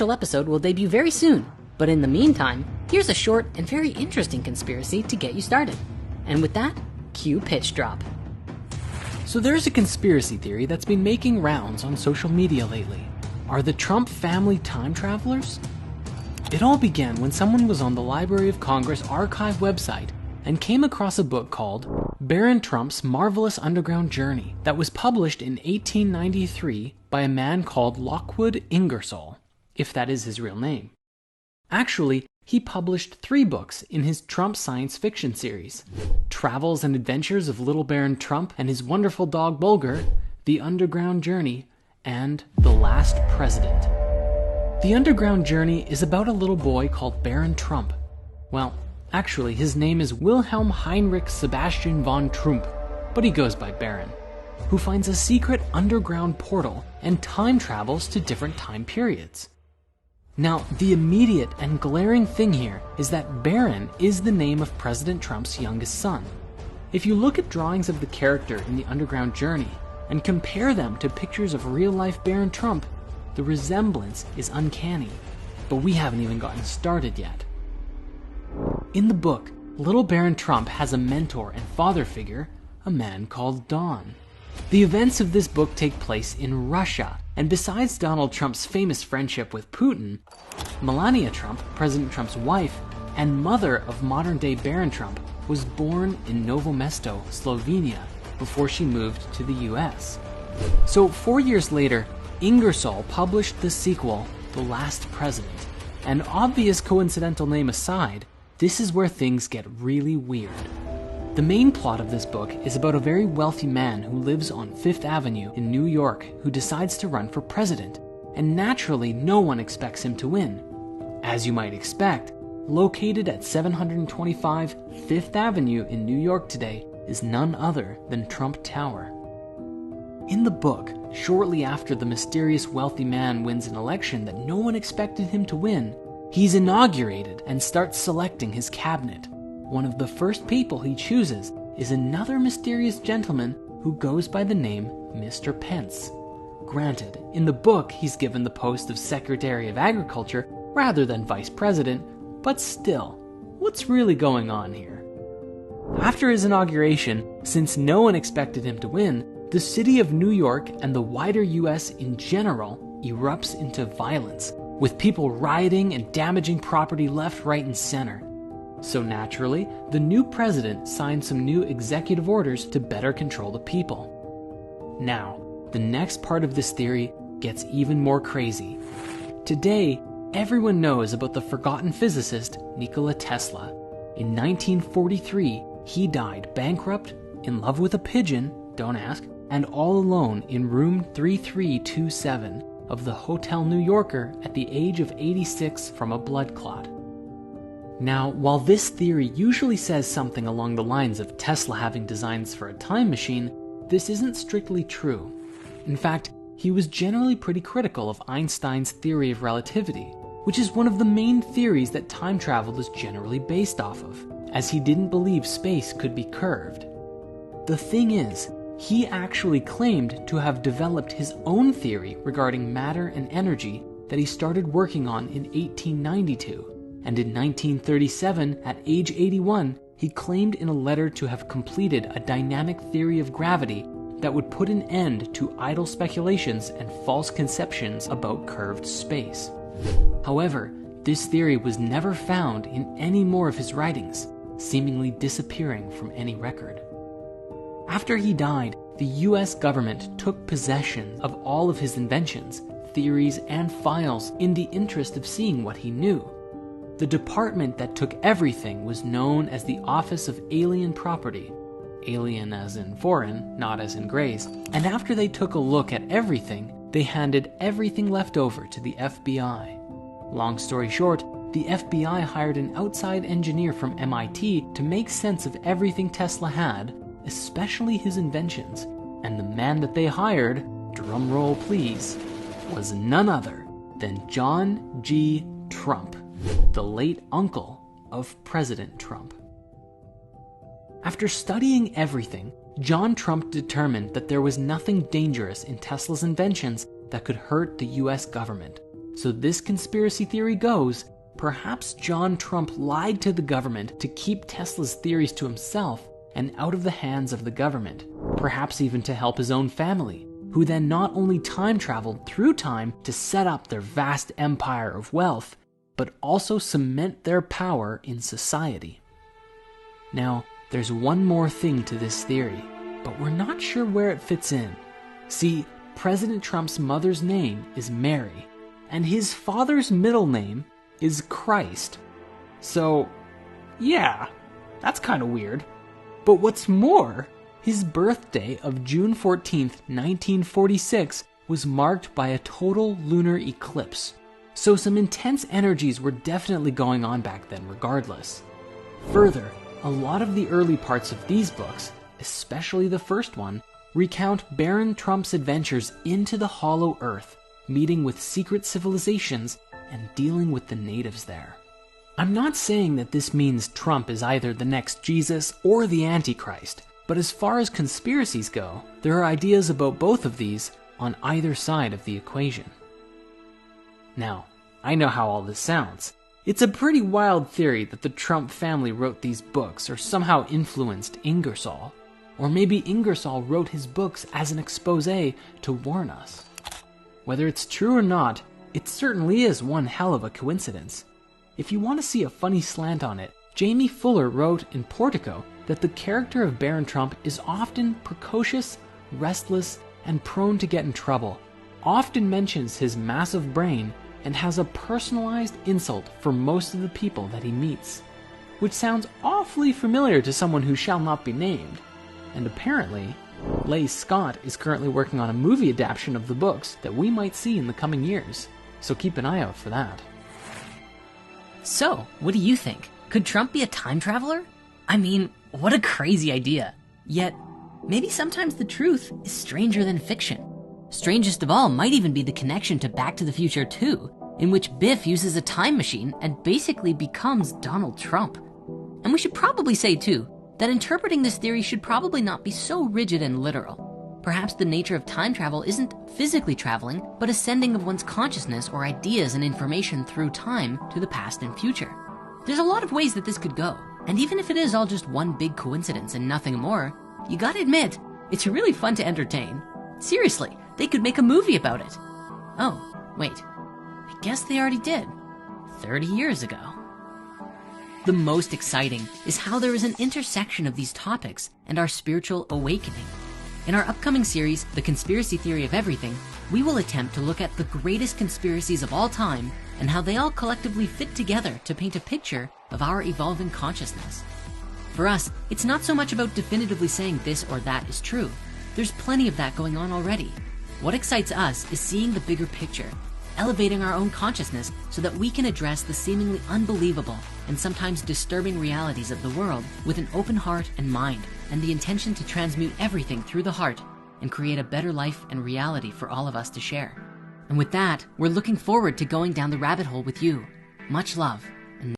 special episode will debut very soon, but in the meantime, here's a short and very interesting conspiracy to get you started. And with that, cue pitch drop. So there's a conspiracy theory that's been making rounds on social media lately. Are the Trump family time travelers? It all began when someone was on the Library of Congress archive website and came across a book called Baron Trump's Marvelous Underground Journey that was published in 1893 by a man called Lockwood Ingersoll, if that is his real name. Actually, he published 3 books in his Trump science fiction series: Travels and Adventures of Little Baron Trump and His Wonderful Dog Bulger, The Underground Journey, and The Last President. The Underground Journey is about a little boy called Baron Trump. Well, actually, his name is Wilhelm Heinrich Sebastian von Trump, but he goes by Baron, who finds a secret underground portal and time travels to different time periods. Now, the immediate and glaring thing here is that Baron is the name of President Trump's youngest son. If you look at drawings of the character in the Underground Journey and compare them to pictures of real-life Baron Trump, the resemblance is uncanny, but we haven't even gotten started yet. In the book, little Baron Trump has a mentor and father figure, a man called Don. The events of this book take place in Russia, and besides Donald Trump's famous friendship with Putin, Melania Trump, President Trump's wife and mother of modern-day Baron Trump, was born in Novo Mesto, Slovenia, before she moved to the US. So 4 years later, Ingersoll published the sequel, The Last President. An obvious coincidental name aside, this is where things get really weird. The main plot of this book is about a very wealthy man who lives on Fifth Avenue in New York who decides to run for president, and naturally no one expects him to win. As you might expect, located at 725 Fifth Avenue in New York today is none other than Trump Tower. In the book, shortly after the mysterious wealthy man wins an election that no one expected him to win, he's inaugurated and starts selecting his cabinet. One of the first people he chooses is another mysterious gentleman who goes by the name Mr. Pence. Granted, in the book he's given the post of Secretary of Agriculture rather than Vice President, but still, what's really going on here? After his inauguration, since no one expected him to win, the city of New York and the wider US in general erupts into violence, with people rioting and damaging property left, right, and center. So naturally, the new president signed some new executive orders to better control the people. Now, the next part of this theory gets even more crazy. Today, everyone knows about the forgotten physicist Nikola Tesla. In 1943, he died bankrupt, in love with a pigeon, don't ask, and all alone in room 3327 of the Hotel New Yorker at the age of 86 from a blood clot. Now, while this theory usually says something along the lines of Tesla having designs for a time machine, this isn't strictly true. In fact, he was generally pretty critical of Einstein's theory of relativity, which is one of the main theories that time travel is generally based off of, as he didn't believe space could be curved. The thing is, he actually claimed to have developed his own theory regarding matter and energy that he started working on in 1892. And in 1937, at age 81, he claimed in a letter to have completed a dynamic theory of gravity that would put an end to idle speculations and false conceptions about curved space. However, this theory was never found in any more of his writings, seemingly disappearing from any record. After he died, the US government took possession of all of his inventions, theories, and files in the interest of seeing what he knew. The department that took everything was known as the Office of Alien Property, alien as in foreign, not as in Grace, and after they took a look at everything, they handed everything left over to the FBI. Long story short, the FBI hired an outside engineer from MIT to make sense of everything Tesla had, especially his inventions, and the man that they hired, drumroll please, was none other than John G. Trump, the late uncle of President Trump. After studying everything, John Trump determined that there was nothing dangerous in Tesla's inventions that could hurt the US government. So this conspiracy theory goes, perhaps John Trump lied to the government to keep Tesla's theories to himself and out of the hands of the government, perhaps even to help his own family, who then not only time traveled through time to set up their vast empire of wealth, but also cement their power in society. Now, there's one more thing to this theory, but we're not sure where it fits in. See, President Trump's mother's name is Mary, and his father's middle name is Christ. So, yeah, that's kind of weird. But what's more, his birthday of June 14th, 1946 was marked by a total lunar eclipse. So some intense energies were definitely going on back then regardless. Further, a lot of the early parts of these books, especially the first one, recount Baron Trump's adventures into the Hollow Earth, meeting with secret civilizations and dealing with the natives there. I'm not saying that this means Trump is either the next Jesus or the Antichrist, but as far as conspiracies go, there are ideas about both of these on either side of the equation. Now, I know how all this sounds. It's a pretty wild theory that the Trump family wrote these books or somehow influenced Ingersoll. Or maybe Ingersoll wrote his books as an expose to warn us. Whether it's true or not, it certainly is one hell of a coincidence. If you want to see a funny slant on it, Jamie Fuller wrote in Portico that the character of Baron Trump is often precocious, restless, and prone to get in trouble, often mentions his massive brain, and has a personalized insult for most of the people that he meets, which sounds awfully familiar to someone who shall not be named. And apparently, Leigh Scott is currently working on a movie adaptation of the books that we might see in the coming years, so keep an eye out for that. So, what do you think? Could Trump be a time traveler? I mean, what a crazy idea. Yet, maybe sometimes the truth is stranger than fiction. Strangest of all might even be the connection to Back to the Future 2, in which Biff uses a time machine and basically becomes Donald Trump. And we should probably say too, that interpreting this theory should probably not be so rigid and literal. Perhaps the nature of time travel isn't physically traveling, but a sending of one's consciousness or ideas and information through time to the past and future. There's a lot of ways that this could go, and even if it is all just one big coincidence and nothing more, you gotta admit, it's really fun to entertain. Seriously, they could make a movie about it. Oh, wait, I guess they already did, 30 years ago. The most exciting is how there is an intersection of these topics and our spiritual awakening. In our upcoming series, The Conspiracy Theory of Everything, we will attempt to look at the greatest conspiracies of all time and how they all collectively fit together to paint a picture of our evolving consciousness. For us, it's not so much about definitively saying this or that is true. There's plenty of that going on already. What excites us is seeing the bigger picture, elevating our own consciousness so that we can address the seemingly unbelievable and sometimes disturbing realities of the world with an open heart and mind, and the intention to transmute everything through the heart and create a better life and reality for all of us to share. And with that, we're looking forward to going down the rabbit hole with you. Much love.